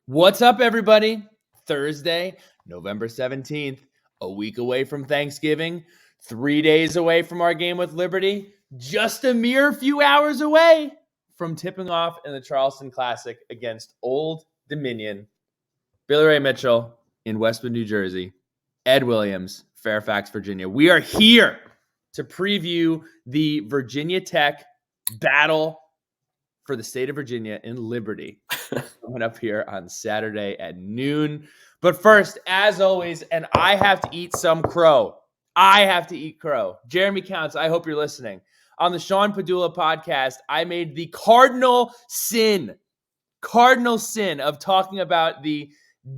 What's up, everybody? Thursday, November 17th, a week away from Thanksgiving, 3 days away from our game with Liberty, just a mere few hours away from tipping off in the Charleston Classic against Old Dominion. Billy Ray Mitchell in Westwood, New Jersey. Ed Williams, Fairfax, Virginia. We are here to preview the Virginia Tech battle for the state of Virginia in Liberty. Coming up here on Saturday at noon. But first, as always, and I have to eat some crow. Jeremy Counts, I hope you're listening. On the Sean Padula podcast, I made the cardinal sin of talking about the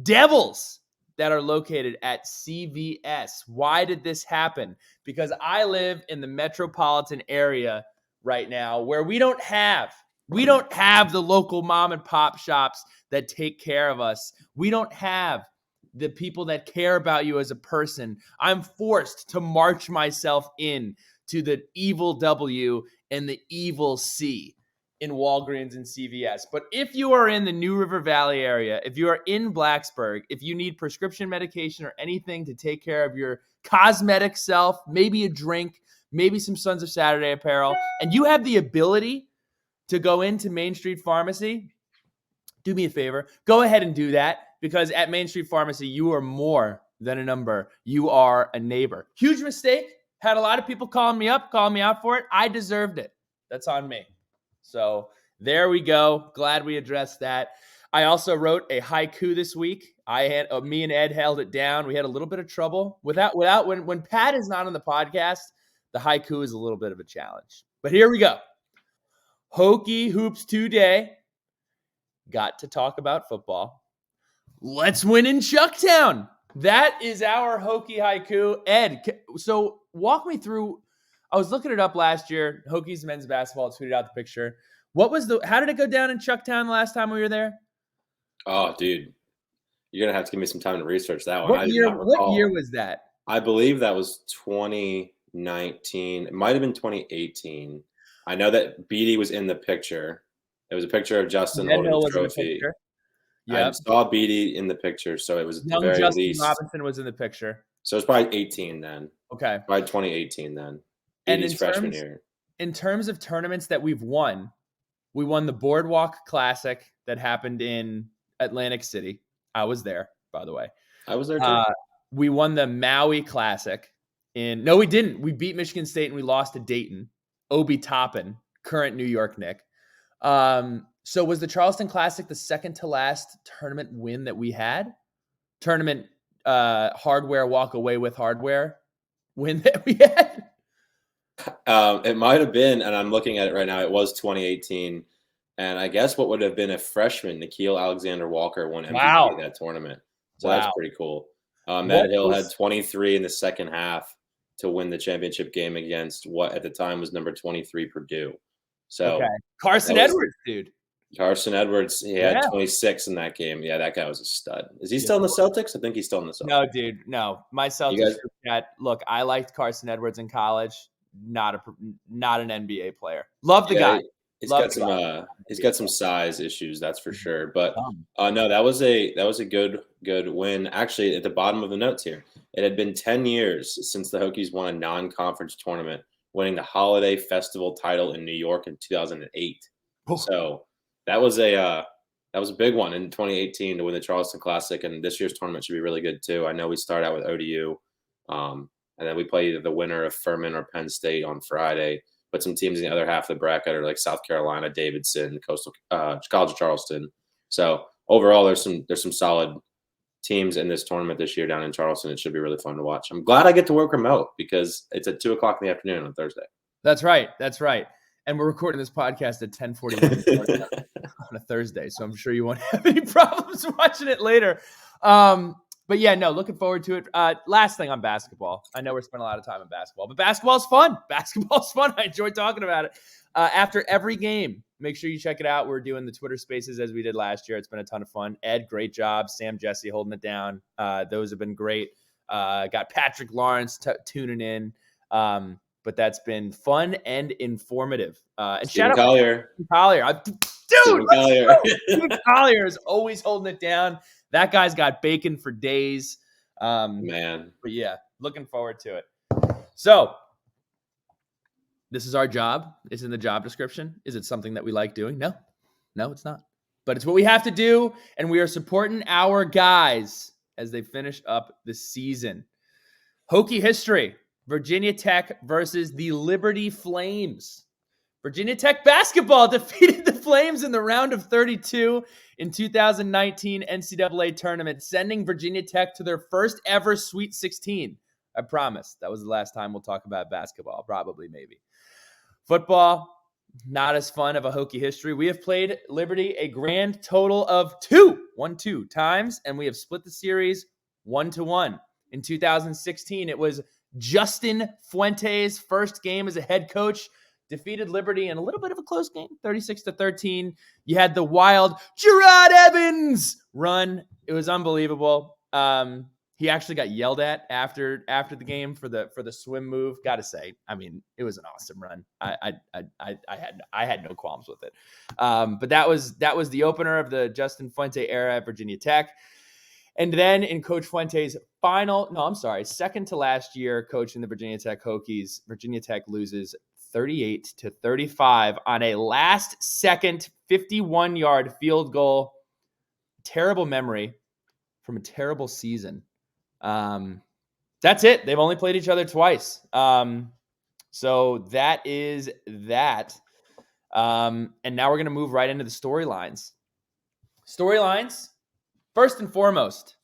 Devils that are located at CVS. Why did this happen? Because I live in the metropolitan area right now where we don't have the local mom and pop shops that take care of us. We don't have the people that care about you as a person. I'm forced to march myself in to the evil W and the evil C in Walgreens and CVS. But if you are in the New River Valley area, if you are in Blacksburg, if you need prescription medication or anything to take care of your cosmetic self, maybe a drink, maybe some Sons of Saturday apparel, and you have the ability to go into Main Street Pharmacy, do me a favor. Go ahead and do that, because at Main Street Pharmacy, you are more than a number. You are a neighbor. Huge mistake. Had a lot of people calling me out for it. I deserved it. That's on me. So there we go. Glad we addressed that. I also wrote a haiku this week. Me and Ed held it down. We had a little bit of trouble when Pat is not on the podcast. The haiku is a little bit of a challenge. But here we go. Hokie hoops today. Got to talk about football. Let's win in Chucktown. That is our Hokie haiku. Ed, so walk me through. I was looking it up last year. Hokies men's basketball tweeted out the picture. How did it go down in Chucktown the last time we were there? Oh, dude. You're going to have to give me some time to research that one. What year was that? I believe that was 2019. It might have been 2018. I know that Beatty was in the picture. It was a picture of Justin holding the trophy. I saw Beatty in the picture, so it was young very Justin least. Robinson was in the picture. So it's probably 18 then. Okay. Probably 2018 then. Beatty's freshman year. In terms of tournaments that we've won, we won the Boardwalk Classic that happened in Atlantic City. I was there, by the way. I was there too. We won the Maui Classic. No, we didn't. We beat Michigan State and we lost to Dayton. Obi Toppin, current New York Knick. So was the Charleston Classic the second to last tournament win that we had? Tournament hardware walk away with hardware win that we had? It might have been, and I'm looking at it right now, it was 2018. And I guess what would have been a freshman, Nikhil Alexander-Walker, won MVP of that tournament. So that's pretty cool. Matt Hill had 23 in the second half to win the championship game against what at the time was number 23 Purdue. So Carson Edwards, dude. Carson Edwards, he had 26 in that game. Yeah, that guy was a stud. Is he still in the Celtics? I think he's still in the Celtics. No, dude, no. My Celtics look, I liked Carson Edwards in college. Not an NBA player. Love the guy. He's got some size issues, that's for sure. But no, that was a good win. Actually, at the bottom of the notes here, it had been 10 years since the Hokies won a non-conference tournament, winning the Holiday Festival title in New York in 2008. So that was a big one in 2018 to win the Charleston Classic, and this year's tournament should be really good too. I know we start out with ODU, and then we play either the winner of Furman or Penn State on Friday. But some teams in the other half of the bracket are like South Carolina, Davidson, College of Charleston. So overall, there's some solid teams in this tournament this year down in Charleston. It should be really fun to watch. I'm glad I get to work remote because it's at 2:00 in the afternoon on Thursday. That's right. And we're recording this podcast at 10:41 on a Thursday, so I'm sure you won't have any problems watching it later. But yeah, no, looking forward to it. Last thing on basketball. I know we're spending a lot of time on basketball, but basketball's fun. I enjoy talking about it. After every game, make sure you check it out. We're doing the Twitter Spaces as we did last year. It's been a ton of fun. Ed, great job. Sam, Jesse holding it down. Those have been great. Got Patrick Lawrence tuning in. But that's been fun and informative. And Stephen Collier. Dude, Stephen Collier. Stephen Collier is always holding it down. That guy's got bacon for days. Man. But yeah, looking forward to it. So this is our job. It's in the job description. Is it something that we like doing? No, it's not. But it's what we have to do, and we are supporting our guys as they finish up the season. Hokie history, Virginia Tech versus the Liberty Flames. Virginia Tech basketball defeated the Flames in the round of 32 in 2019 NCAA tournament, sending Virginia Tech to their first ever Sweet 16. I promise. That was the last time we'll talk about basketball, probably, maybe. Football, not as fun of a Hokie history. We have played Liberty a grand total of 2 times, and we have split the series 1-1. In 2016, it was Justin Fuentes' first game as a head coach, defeated Liberty in a little bit of a close game, 36-13. You had the wild Gerard Evans run. It was unbelievable. He actually got yelled at after the game for the swim move. Got to say, I mean, it was an awesome run. I had no qualms with it. But that was the opener of the Justin Fuente era at Virginia Tech. And then in Coach Fuente's second to last year coaching the Virginia Tech Hokies, Virginia Tech loses 38-35 on a last-second 51-yard field goal. Terrible memory from a terrible season. That's it. They've only played each other twice. So that is that. And now we're going to move right into the storylines. First and foremost,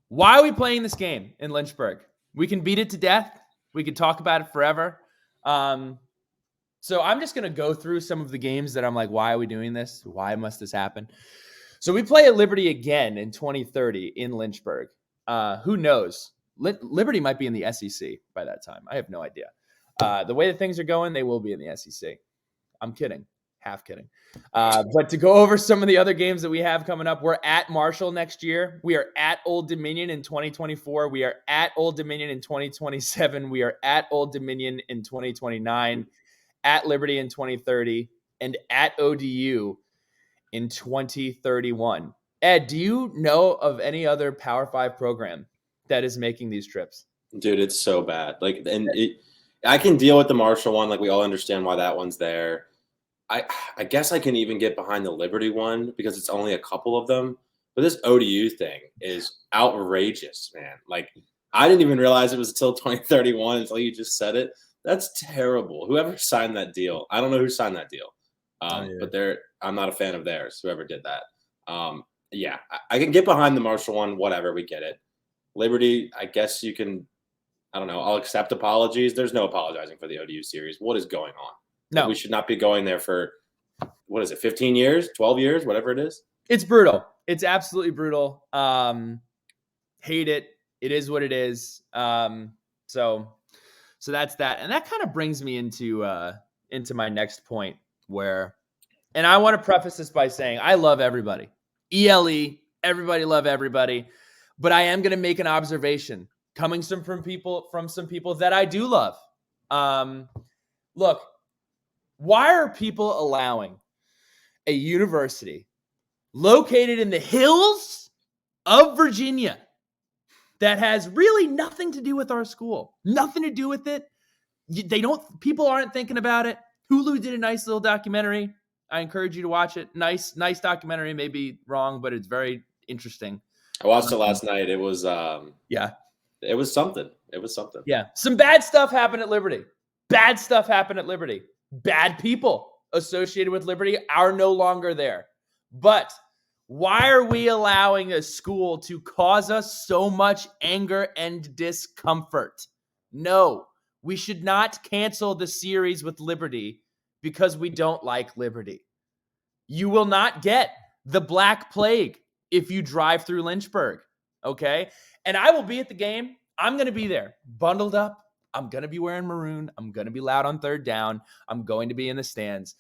why are we playing this game in Lynchburg? We can beat it to death. We could talk about it forever. So I'm just going to go through some of the games that I'm like, why are we doing this? Why must this happen? So we play at Liberty again in 2030 in Lynchburg. Who knows? Liberty might be in the SEC by that time. I have no idea. The way that things are going, they will be in the SEC. I'm kidding. Half kidding. But to go over some of the other games that we have coming up, we're at Marshall next year. We are at Old Dominion in 2024. We are at Old Dominion in 2027. We are at Old Dominion in 2029, at Liberty in 2030, and at ODU in 2031. Ed, do you know of any other Power 5 program that is making these trips? Dude, it's so bad. I can deal with the Marshall one. Like, we all understand why that one's there. I guess I can even get behind the Liberty one because it's only a couple of them. But this ODU thing is outrageous, man. Like, I didn't even realize it was until 2031 until you just said it. That's terrible. Whoever signed that deal, I don't know who signed that deal. But I'm not a fan of theirs, whoever did that. Yeah, I can get behind the Marshall one, whatever, we get it. Liberty, I guess you can, I don't know, I'll accept apologies. There's no apologizing for the ODU series. What is going on? No. We should not be going there for, 15 years, 12 years, whatever it is? It's brutal. It's absolutely brutal. Hate it. It is what it is. So that's that. And that kind of brings me into my next point where, and I want to preface this by saying I love everybody. ELE, everybody love everybody. But I am going to make an observation coming from some people that I do love. Look, why are people allowing a university located in the hills of Virginia that has really nothing to do with our school, nothing to do with it? People aren't thinking about it. Hulu did a nice little documentary. I encourage you to watch it. Nice documentary. May be wrong, but it's very interesting. I watched it last night. It was it was something. Yeah. Some bad stuff happened at Liberty. Bad people associated with Liberty are no longer there. But why are we allowing a school to cause us so much anger and discomfort? No, we should not cancel the series with Liberty because we don't like Liberty. You will not get the Black Plague if you drive through Lynchburg, okay? And I will be at the game. I'm going to be there, bundled up. I'm going to be wearing maroon. I'm going to be loud on third down. I'm going to be in the stands.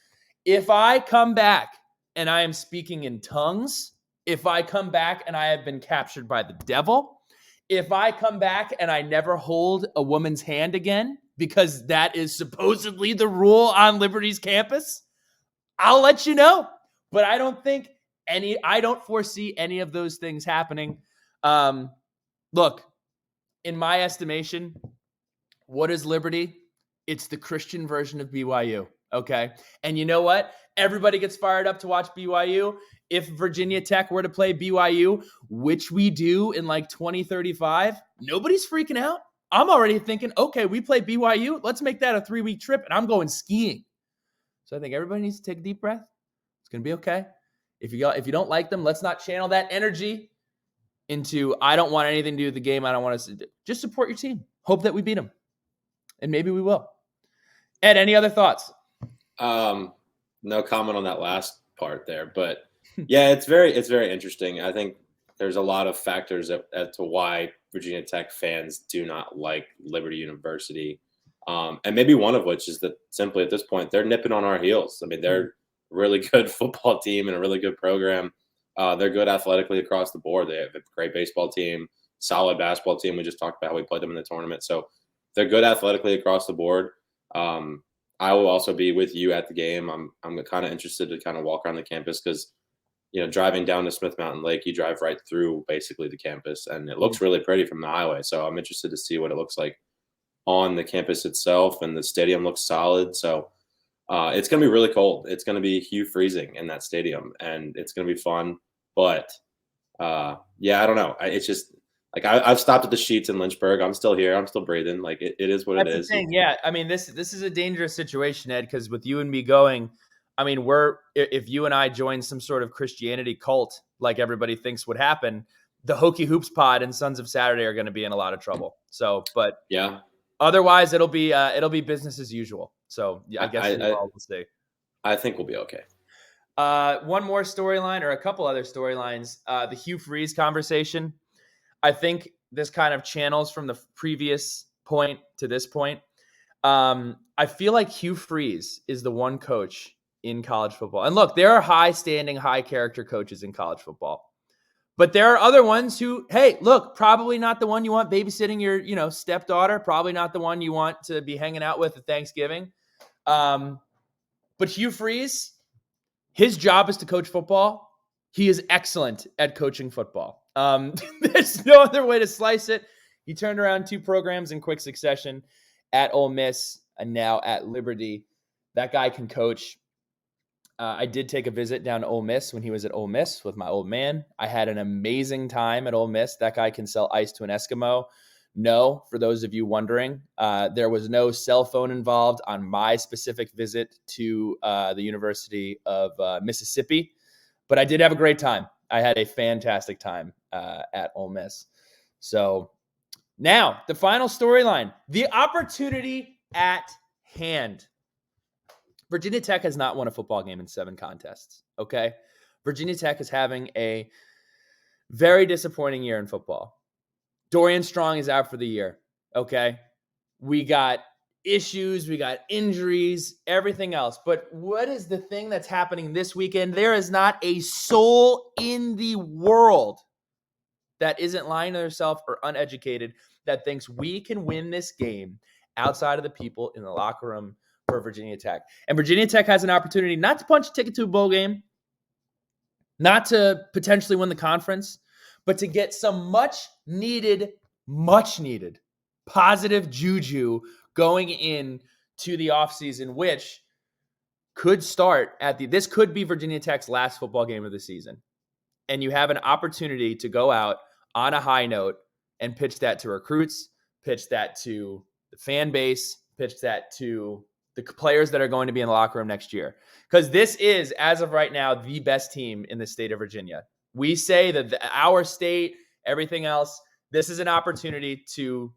If I come back and I am speaking in tongues, if I come back and I have been captured by the devil, if I come back and I never hold a woman's hand again, because that is supposedly the rule on Liberty's campus, I'll let you know. But I don't foresee any of those things happening. Look, in my estimation, what is Liberty? It's the Christian version of BYU. Okay. And you know what? Everybody gets fired up to watch BYU. If Virginia Tech were to play BYU, which we do in like 2035, nobody's freaking out. I'm already thinking, okay, we play BYU. Let's make that a 3-week trip, and I'm going skiing. So I think everybody needs to take a deep breath. It's going to be okay. If you don't like them, let's not channel that energy into, I don't want anything to do with the game. I don't want us to do. Just support your team. Hope that we beat them. And maybe we will. Ed, any other thoughts? No comment on that last part there, but yeah, it's very interesting. I think there's a lot of factors as to why Virginia Tech fans do not like Liberty University. And maybe one of which is that simply at this point, they're nipping on our heels. I mean, they're a really good football team and a really good program. They're good athletically across the board. They have a great baseball team, solid basketball team. We just talked about how we played them in the tournament. So they're good athletically across the board. I will also be with you at the game. I'm kind of interested to kind of walk around the campus because, driving down to Smith Mountain Lake, you drive right through basically the campus, and it looks really pretty from the highway. So I'm interested to see what it looks like on the campus itself, and the stadium looks solid. So it's going to be really cold. It's going to be Hugh freezing in that stadium, and it's going to be fun. But yeah, I don't know. It's just like I've stopped at the Sheets in Lynchburg. I'm still here. I'm still breathing. Like it is what it is. The thing. Yeah, I mean this is a dangerous situation, Ed, because with you and me going, I mean if you and I join some sort of Christianity cult, like everybody thinks would happen, the Hokie Hoops Pod and Sons of Saturday are going to be in a lot of trouble. So, but yeah. Otherwise, it'll be business as usual. So yeah, I guess we'll stay. I think we'll be okay. One more storyline, or a couple other storylines. The Hugh Freeze conversation. I think this kind of channels from the previous point to this point. I feel like Hugh Freeze is the one coach in college football. And look, there are high-standing, high-character coaches in college football. But there are other ones who, hey, look, probably not the one you want babysitting your, stepdaughter. Probably not the one you want to be hanging out with at Thanksgiving. But Hugh Freeze, his job is to coach football. He is excellent at coaching football. There's no other way to slice it. He turned around 2 programs in quick succession at Ole Miss and now at Liberty. That guy can coach. I did take a visit down to Ole Miss when he was at Ole Miss with my old man. I had an amazing time at Ole Miss. That guy can sell ice to an Eskimo. No, for those of you wondering, there was no cell phone involved on my specific visit to the University of Mississippi. But I did have a great time. I had a fantastic time at Ole Miss. So now the final storyline, the opportunity at hand. Virginia Tech has not won a football game in 7 contests, okay? Virginia Tech is having a very disappointing year in football. Dorian Strong is out for the year, okay? We got issues, we got injuries, everything else. But what is the thing that's happening this weekend? There is not a soul in the world that isn't lying to themselves or uneducated that thinks we can win this game outside of the people in the locker room for Virginia Tech. And Virginia Tech has an opportunity not to punch a ticket to a bowl game, not to potentially win the conference, but to get some much needed positive juju going in to the offseason, which could start this could be Virginia Tech's last football game of the season. And you have an opportunity to go out on a high note and pitch that to recruits, pitch that to the fan base, pitch that to the players that are going to be in the locker room next year. Because this is, as of right now, the best team in the state of Virginia. We say that our state, everything else, this is an opportunity to,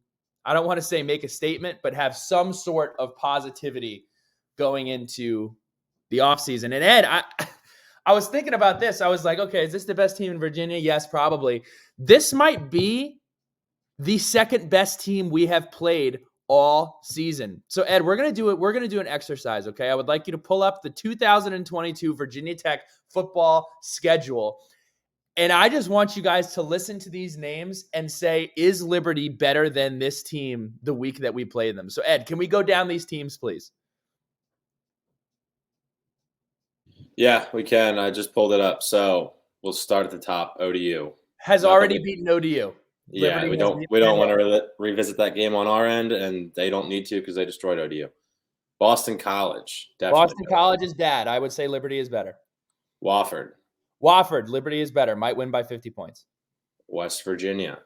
I don't want to say make a statement, but have some sort of positivity going into the offseason. And Ed, I was thinking about this. I was like, okay, is this the best team in Virginia? Yes, probably. This might be the second best team we have played all season. So Ed, we're going to do it. We're going to do an exercise. Okay. I would like you to pull up the 2022 Virginia Tech football schedule. And I just want you guys to listen to these names and say, is Liberty better than this team the week that we played them? So Ed, can we go down these teams, please? Yeah, we can. I just pulled it up. So we'll start at the top. ODU. Has Not that already beaten ODU. yeah, Liberty we has don't beaten them. want to revisit that game on our end, and they don't need to because they destroyed ODU. Boston College, definitely. Boston College is bad. I would say Liberty is better. Wofford, Wofford, Liberty is better. Might win by 50 points. West Virginia.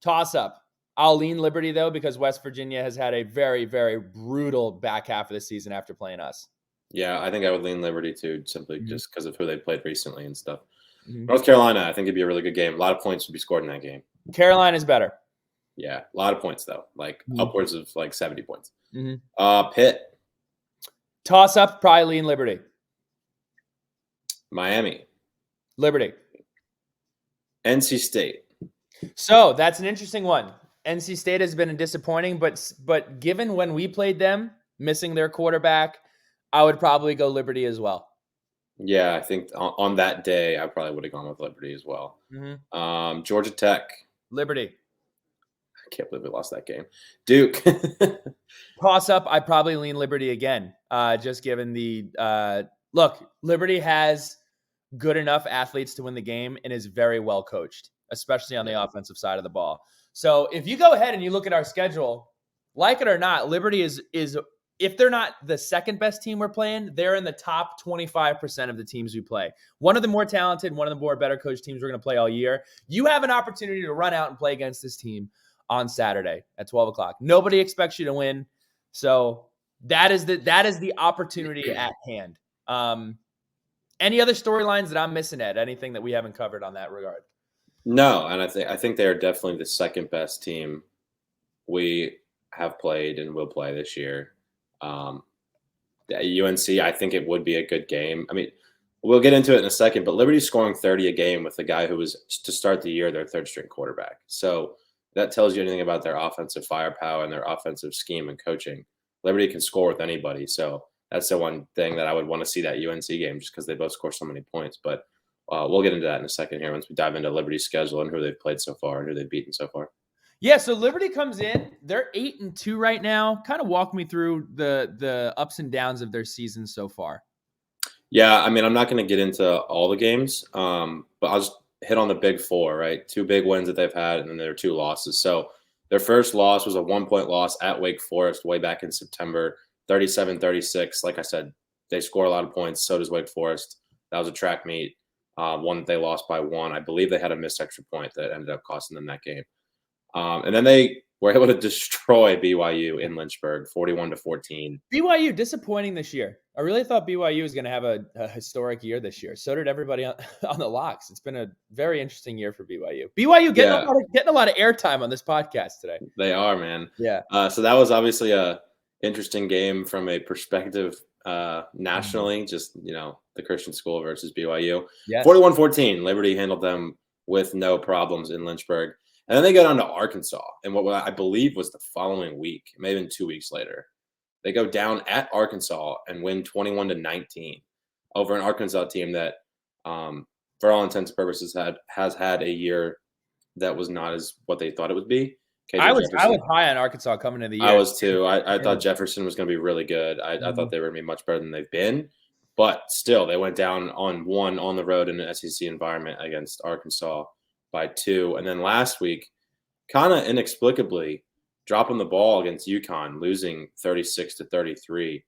Toss up. I'll lean Liberty, though, because West Virginia has had a very, very brutal back half of the season after playing us. Yeah, I think I would lean Liberty too, simply just because of who they played recently and stuff. Mm-hmm. North Carolina, I think it'd be a really good game. A lot of points would be scored in that game. Carolina is better. Yeah, a lot of points though, like upwards of like 70 points. Pitt. Toss up, probably lean Liberty. Miami. Liberty. NC State. So that's an interesting one. NC State has been disappointing, but given when we played them, missing their quarterback, I would probably go Liberty as well. Yeah, I think on that day, I probably would have gone with Liberty as well. Georgia Tech. Liberty. I can't believe we lost that game. Duke. Toss up, I'd probably lean Liberty again. Just given the look, Liberty has good enough athletes to win the game and is very well coached, especially on the offensive side of the ball. So if you go ahead and you look at our schedule, like it or not, Liberty is if they're not the second best team we're playing, they're in the top 25% of the teams we play. One of the more talented, one of the more better coached teams we're going to play all year. You have an opportunity to run out and play against this team on Saturday at 12 o'clock. Nobody expects you to win. So that is the opportunity at hand. Any other storylines that I'm missing, Ed? Anything that we haven't covered on that regard? No, and I think they are definitely the second best team we have played and will play this year. UNC, I think it would be a good game. I mean, we'll get into it in a second, but Liberty's scoring 30 a game with the guy who was, to start the year, their third string quarterback. So that tells you anything about their offensive firepower and their offensive scheme and coaching. Liberty can score with anybody. So that's the one thing that I would want to see that UNC game, just because they both score so many points. But we'll get into that in a second here once we dive into Liberty's schedule and who they've played so far and who they've beaten so far. Yeah, so Liberty comes in. They're 8-2 right now. Kind of walk me through the ups and downs of their season so far. Yeah, I mean, I'm not going to get into all the games, but I'll just hit on the big four, right? 2 big wins that they've had, and then there are 2 losses. So their first loss was a 1-point loss at Wake Forest way back in September, 37-36. Like I said, they score a lot of points. So does Wake Forest. That was a track meet, one that they lost by 1. I believe they had a missed extra point that ended up costing them that game. And then they were able to destroy BYU in Lynchburg, 41-14. BYU disappointing this year. I really thought BYU was going to have a historic year this year. So did everybody on the locks. It's been a very interesting year for BYU. BYU getting a lot of airtime on this podcast today. They are, man. Yeah. So that was obviously a interesting game from a perspective nationally. Just the Christian school versus BYU. Yes. 41-14. Liberty handled them with no problems in Lynchburg. And then they go down to Arkansas, and what I believe was the following week, maybe 2 weeks later, they go down at Arkansas and win 21-19 over an Arkansas team that, for all intents and purposes, has had a year that was not as what they thought it would be. I was high on Arkansas coming into the year. I was too. I thought Jefferson was going to be really good. I thought they were going to be much better than they've been, but still, they went down on the road in an SEC environment against Arkansas by 2. And then last week, kind of inexplicably, dropping the ball against UConn, losing 36-33.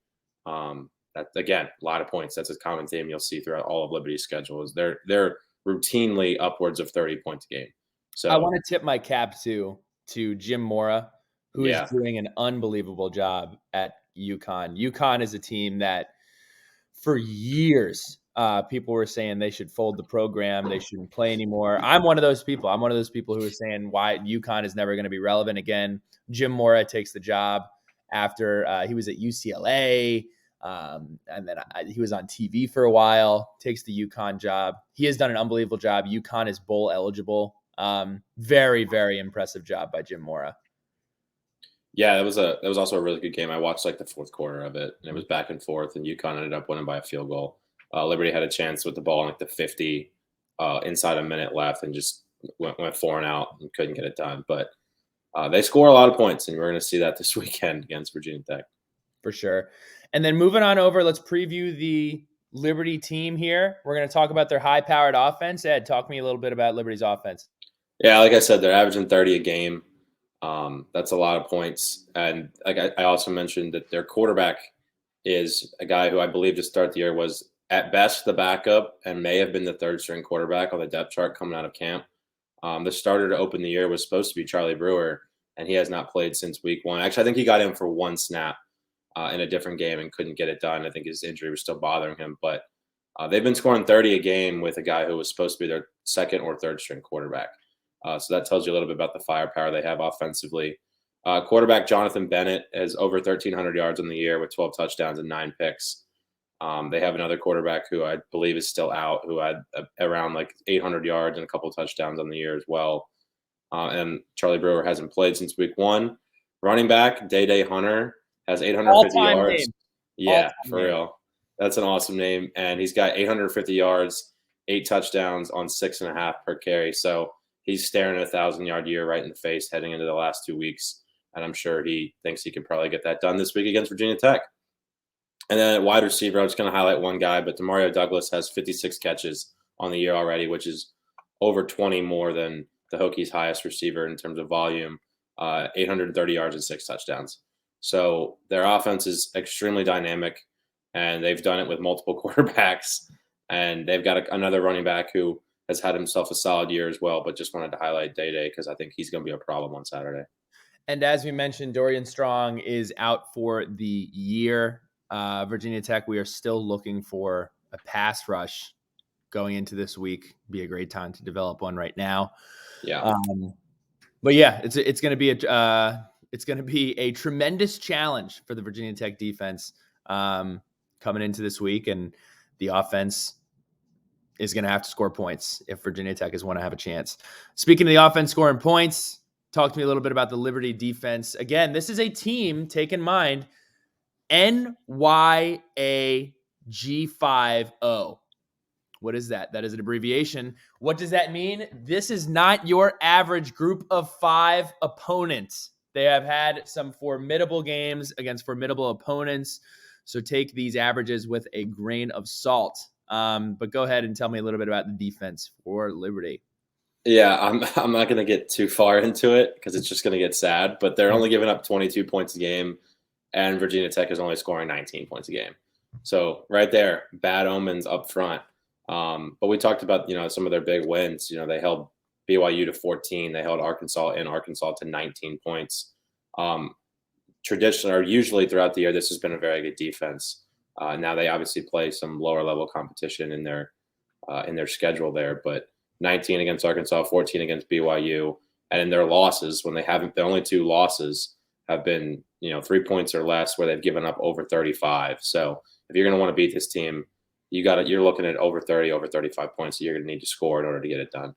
That, again, a lot of points. That's a common theme you'll see throughout all of Liberty's schedules. They're routinely upwards of 30 points a game. So I want to tip my cap to Jim Mora, who is doing an unbelievable job at UConn. UConn is a team that for years people were saying they should fold the program. They shouldn't play anymore. I'm one of those people. I'm one of those people who are saying why UConn is never going to be relevant again. Jim Mora takes the job after he was at UCLA. And then he was on TV for a while, takes the UConn job. He has done an unbelievable job. UConn is bowl eligible. Very, very impressive job by Jim Mora. Yeah, that was also a really good game. I watched like the fourth quarter of it, and it was back and forth, and UConn ended up winning by a field goal. Liberty had a chance with the ball in like the 50, inside a minute left, and just went 4 and out and couldn't get it done. But they score a lot of points, and we're going to see that this weekend against Virginia Tech. For sure. And then moving on over, let's preview the Liberty team here. We're going to talk about their high-powered offense. Ed, talk to me a little bit about Liberty's offense. Yeah, like I said, they're averaging 30 a game. That's a lot of points. And like I also mentioned that their quarterback is a guy who I believe to start the year was at best the backup and may have been the third string quarterback on the depth chart coming out of camp. The starter to open the year was supposed to be Charlie Brewer, and he has not played since week one. Actually, I think he got in for one snap in a different game and couldn't get it done. I think his injury was still bothering him. But they've been scoring 30 a game with a guy who was supposed to be their second or third string quarterback. So that tells you a little bit about the firepower they have offensively. Quarterback Jonathan Bennett has over 1,300 yards on the year with 12 touchdowns and 9 picks. They have another quarterback who I believe is still out, who had around like 800 yards and a couple of touchdowns on the year as well. And Charlie Brewer hasn't played since week one. Running back Day Hunter has 850 All-time yards. name. Yeah, All-time for name. real. That's an awesome name. And he's got 850 yards, 8 touchdowns on 6.5 per carry. So he's staring at a 1,000-yard year right in the face heading into the last 2 weeks. And I'm sure he thinks he can probably get that done this week against Virginia Tech. And then at wide receiver, I'm just going to highlight one guy, but Demario Douglas has 56 catches on the year already, which is over 20 more than the Hokies' highest receiver in terms of volume, 830 yards and 6 touchdowns. So their offense is extremely dynamic, and they've done it with multiple quarterbacks. And they've got another running back who has had himself a solid year as well, but just wanted to highlight Day because I think he's going to be a problem on Saturday. And as we mentioned, Dorian Strong is out for the year. Virginia Tech, we are still looking for a pass rush going into this week. Be a great time to develop one right now. Yeah. But yeah, it's going to be a tremendous challenge for the Virginia Tech defense coming into this week, and the offense is going to have to score points if Virginia Tech is want to have a chance. Speaking of the offense scoring points, talk to me a little bit about the Liberty defense. Again, this is a team, take in mind, NYAG50. What is that? That is an abbreviation. What does that mean? This is not your average group of 5 opponents. They have had some formidable games against formidable opponents, so take these averages with a grain of salt. But go ahead and tell me a little bit about the defense for Liberty. Yeah, I'm not going to get too far into it because it's just going to get sad, but they're only giving up 22 points a game, and Virginia Tech is only scoring 19 points a game. So right there, bad omens up front. But we talked about, some of their big wins. They held BYU to 14. They held Arkansas to 19 points. Traditionally, or usually throughout the year, this has been a very good defense. Now they obviously play some lower level competition in their schedule there, but 19 against Arkansas, 14 against BYU, and in their losses, when they haven't, the only 2 losses have been 3 points or less, where they've given up over 35. So if you're going to want to beat this team, you're looking at over 30, over 35 points that you're going to need to score in order to get it done.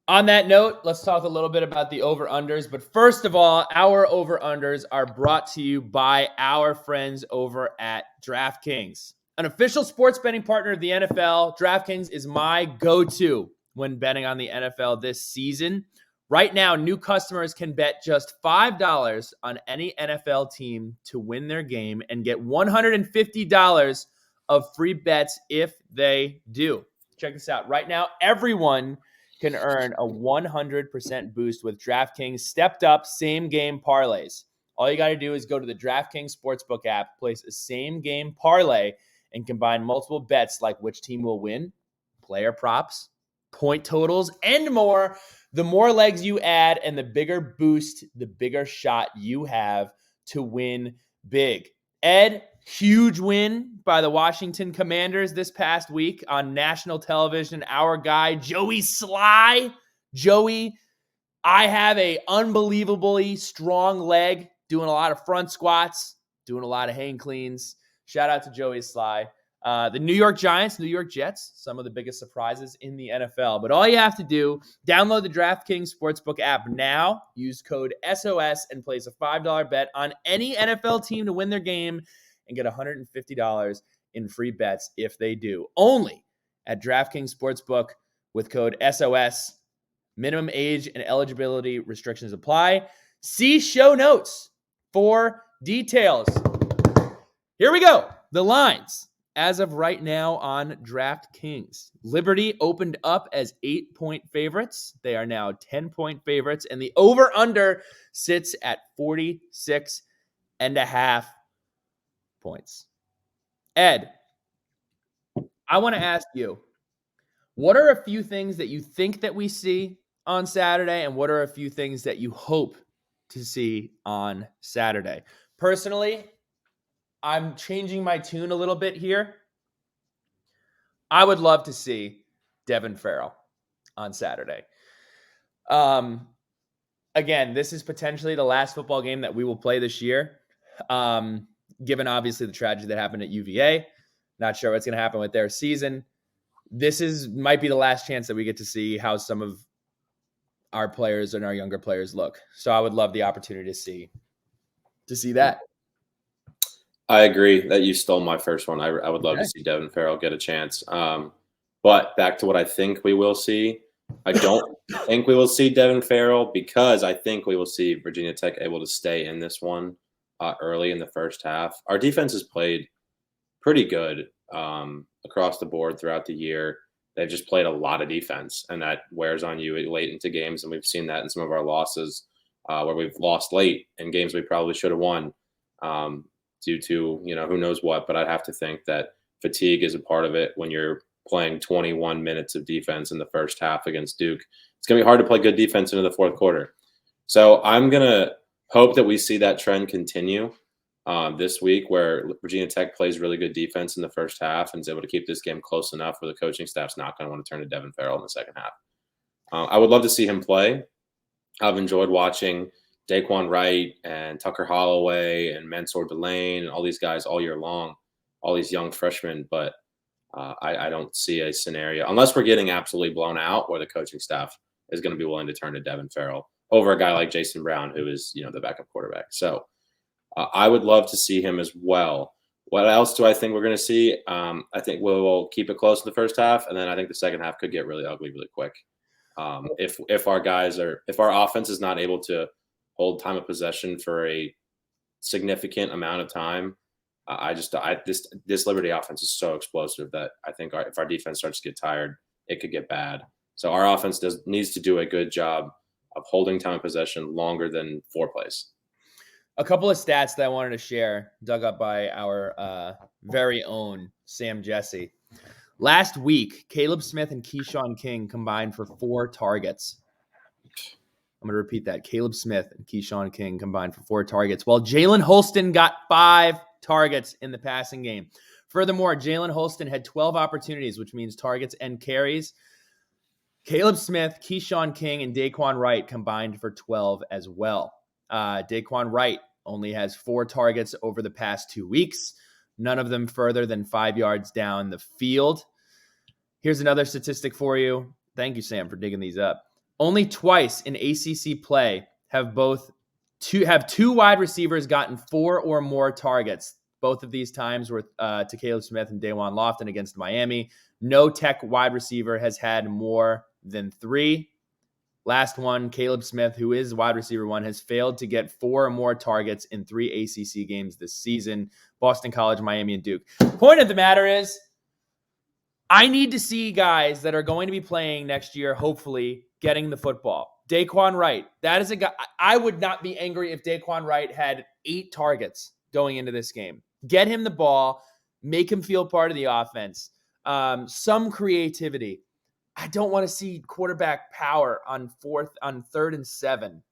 On that note, let's talk a little bit about the over-unders. But first of all, our over-unders are brought to you by our friends over at DraftKings, an official sports betting partner of the NFL. DraftKings is my go-to when betting on the NFL this season. Right now, new customers can bet just $5 on any NFL team to win their game and get $150 of free bets if they do. Check this out. Right now, everyone can earn a 100% boost with DraftKings stepped up same game parlays. All you got to do is go to the DraftKings Sportsbook app, place a same game parlay, and combine multiple bets like which team will win, player props, point totals, and more. The more legs you add and the bigger boost, the bigger shot you have to win big. Ed, huge win by the Washington Commanders this past week on national television. Our guy, Joey Sly. Joey, I have a unbelievably strong leg, doing a lot of front squats, doing a lot of hang cleans. Shout out to Joey Sly. The New York Giants, New York Jets, some of the biggest surprises in the NFL. But all you have to do, download the DraftKings Sportsbook app now, use code SOS, and place a $5 bet on any NFL team to win their game and get $150 in free bets if they do. Only at DraftKings Sportsbook with code SOS. Minimum age and eligibility restrictions apply. See show notes for details. Here we go. The lines. as of right now on DraftKings, Liberty opened up as 8-point favorites. They are now 10-point favorites, and the over-under sits at 46.5 points. Ed, I want to ask you, what are a few things that you think that we see on Saturday, and what are a few things that you hope to see on Saturday? Personally, I'm changing my tune a little bit here. I would love to see Devin Farrell on Saturday. Again, this is potentially the last football game that we will play this year, given obviously the tragedy that happened at UVA. Not sure what's going to happen with their season. This might be the last chance that we get to see how some of our players and our younger players look. So I would love the opportunity to see that. I agree that you stole my first one. I would love to see Devin Farrell get a chance. But back to what I think we will see. I don't think we will see Devin Farrell because I think we will see Virginia Tech able to stay in this one early in the first half. Our defense has played pretty good across the board throughout the year. They've just played a lot of defense, and that wears on you late into games, and we've seen that in some of our losses where we've lost late in games we probably should have won due to, who knows what. But I'd have to think that fatigue is a part of it when you're playing 21 minutes of defense in the first half against Duke. It's going to be hard to play good defense into the fourth quarter. So I'm going to hope that we see that trend continue this week where Virginia Tech plays really good defense in the first half and is able to keep this game close enough where the coaching staff's not going to want to turn to Devin Farrell in the second half. I would love to see him play. I've enjoyed watching Daquan Wright and Tucker Holloway and Mansour Delane and all these guys all year long, all these young freshmen. But I don't see a scenario, unless we're getting absolutely blown out, where the coaching staff is going to be willing to turn to Devin Farrell over a guy like Jason Brown, who is, the backup quarterback. So I would love to see him as well. What else do I think we're going to see? I think we'll keep it close in the first half, and then I think the second half could get really ugly really quick. If our offense is not able to hold time of possession for a significant amount of time, this Liberty offense is so explosive that I think if our defense starts to get tired, it could get bad. So our offense needs to do a good job of holding time of possession longer than 4 plays. A couple of stats that I wanted to share, dug up by our very own Sam Jesse. Last week, Caleb Smith and Keyshawn King combined for 4 targets. I'm going to repeat that. Caleb Smith and Keyshawn King combined for 4 targets, while Jalen Holston got 5 targets in the passing game. Furthermore, Jalen Holston had 12 opportunities, which means targets and carries. Caleb Smith, Keyshawn King, and Daquan Wright combined for 12 as well. Daquan Wright only has 4 targets over the past 2 weeks, none of them further than 5 yards down the field. Here's another statistic for you. Thank you, Sam, for digging these up. Only twice in ACC play have two wide receivers gotten 4 or more targets. Both of these times were to Caleb Smith and Dajuan Lofton against Miami. No Tech wide receiver has had more than 3. Last one, Caleb Smith, who is wide receiver 1, has failed to get 4 or more targets in 3 ACC games this season. Boston College, Miami, and Duke. Point of the matter is, I need to see guys that are going to be playing next year, hopefully, getting the football. Daquan Wright, that is a guy. I would not be angry if Daquan Wright had 8 targets going into this game. Get him the ball, make him feel part of the offense. Some creativity. I don't want to see quarterback power on 3rd and 7.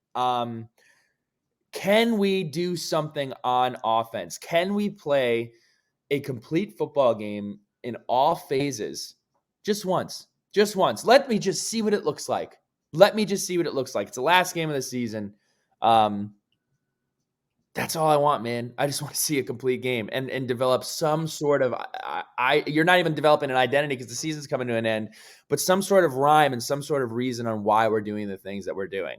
Can we do something on offense? Can we play a complete football game in all phases just once? Just once. Let me just see what it looks like. It's the last game of the season. That's all I want, man. I just want to see a complete game and develop some sort of you're not even developing an identity because the season's coming to an end, but some sort of rhyme and some sort of reason on why we're doing the things that we're doing.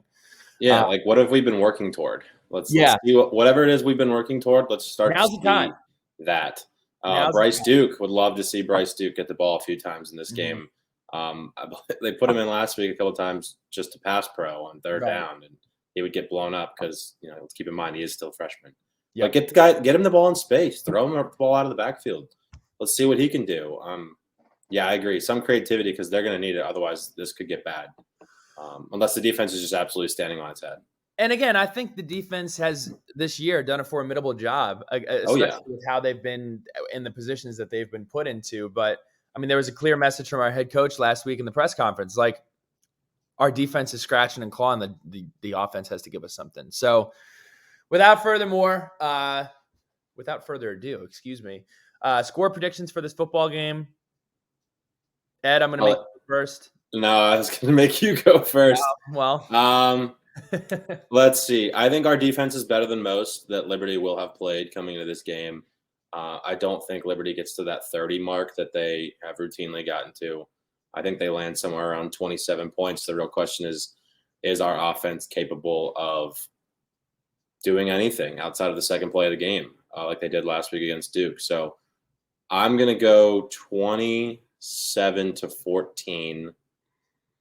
Yeah, like what have we been working toward? Let's see whatever it is we've been working toward. Let's start Now's to the time. see that. Bryce Duke, would love to see Bryce Duke get the ball a few times in this game. They put him in last week a couple of times just to pass pro on 3rd down, and he would get blown up because, let's keep in mind he is still a freshman. Yep. But get him the ball in space. Throw him the ball out of the backfield. let's see what he can do. Yeah, I agree. Some creativity because they're going to need it. Otherwise, this could get bad. Unless the defense is just absolutely standing on its head. And again, I think the defense has this year done a formidable job, especially with how they've been in the positions that they've been put into. But I mean, there was a clear message from our head coach last week in the press conference, like our defense is scratching and clawing. The offense has to give us something. So without further ado, excuse me, score predictions for this football game. Ed, I'm going to make you first. No, I was going to make you go first. Well. Let's see. I think our defense is better than most that Liberty will have played coming into this game. I don't think Liberty gets to that 30 mark that they have routinely gotten to. I think they land somewhere around 27 points. The real question is our offense capable of doing anything outside of the second play of the game, like they did last week against Duke? So I'm going to go 27-14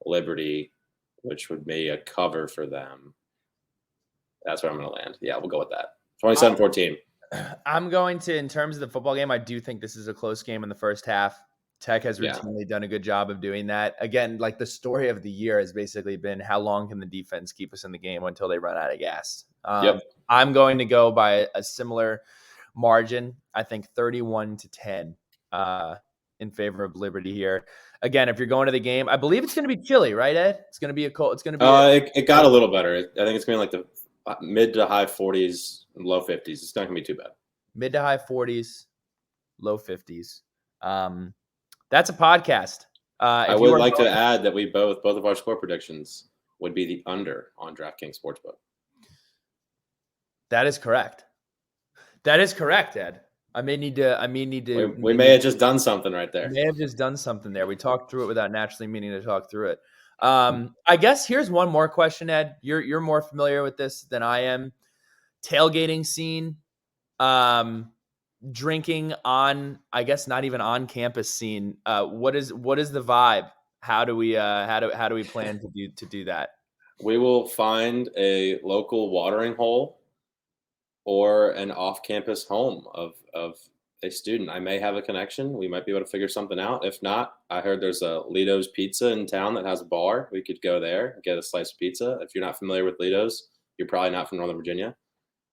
Liberty, which would be a cover for them. That's where I'm going to land. Yeah, we'll go with that. 27-14. I'm going to, in terms of the football game, I do think this is a close game in the first half. Tech has routinely done a good job of doing that. Again, like the story of the year has basically been how long can the defense keep us in the game until they run out of gas. I'm going to go by a similar margin. I think 31-10 in favor of Liberty here. Again, if you're going to the game, I believe it's going to be chilly, right, Ed? It's going to be a cold. It's going to be. It got a little better. I think it's going to be like the mid to high 40s, low 50s. It's not going to be too bad. Mid to high 40s, low 50s. That's a podcast. I would like to add that we both of our score predictions would be the under on DraftKings Sportsbook. That is correct. Ed. I may need to. We may have just done something right there. We may have just done something there. We talked through it without naturally meaning to talk through it. I guess here's one more question, Ed. You're more familiar with this than I am. Tailgating scene, drinking on, I guess not even on campus scene. What is the vibe? How do we plan to do that? We will find a local watering hole or an off-campus home of a student. I may have a connection. We might be able to figure something out. If not, I heard there's a Lido's Pizza in town that has a bar. We could go there and get a slice of pizza. If you're not familiar with Lido's, you're probably not from Northern Virginia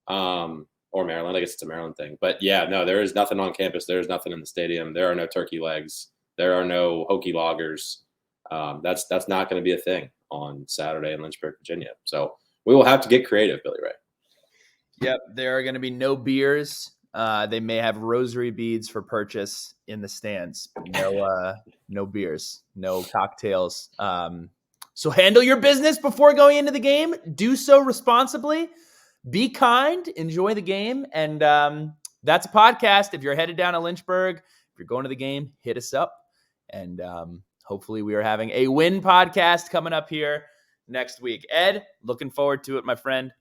or Maryland. I guess it's a Maryland thing. But yeah, no, there is nothing on campus. There is nothing in the stadium. There are no turkey legs. There are no Hokie loggers. That's not going to be a thing on Saturday in Lynchburg, Virginia. So we will have to get creative, Billy Ray. Yep, there are going to be no beers. They may have rosary beads for purchase in the stands. No beers, no cocktails. So handle your business before going into the game. Do so responsibly. Be kind. Enjoy the game. And that's a podcast. If you're headed down to Lynchburg, if you're going to the game, hit us up. And hopefully we are having a win podcast coming up here next week. Ed, looking forward to it, my friend.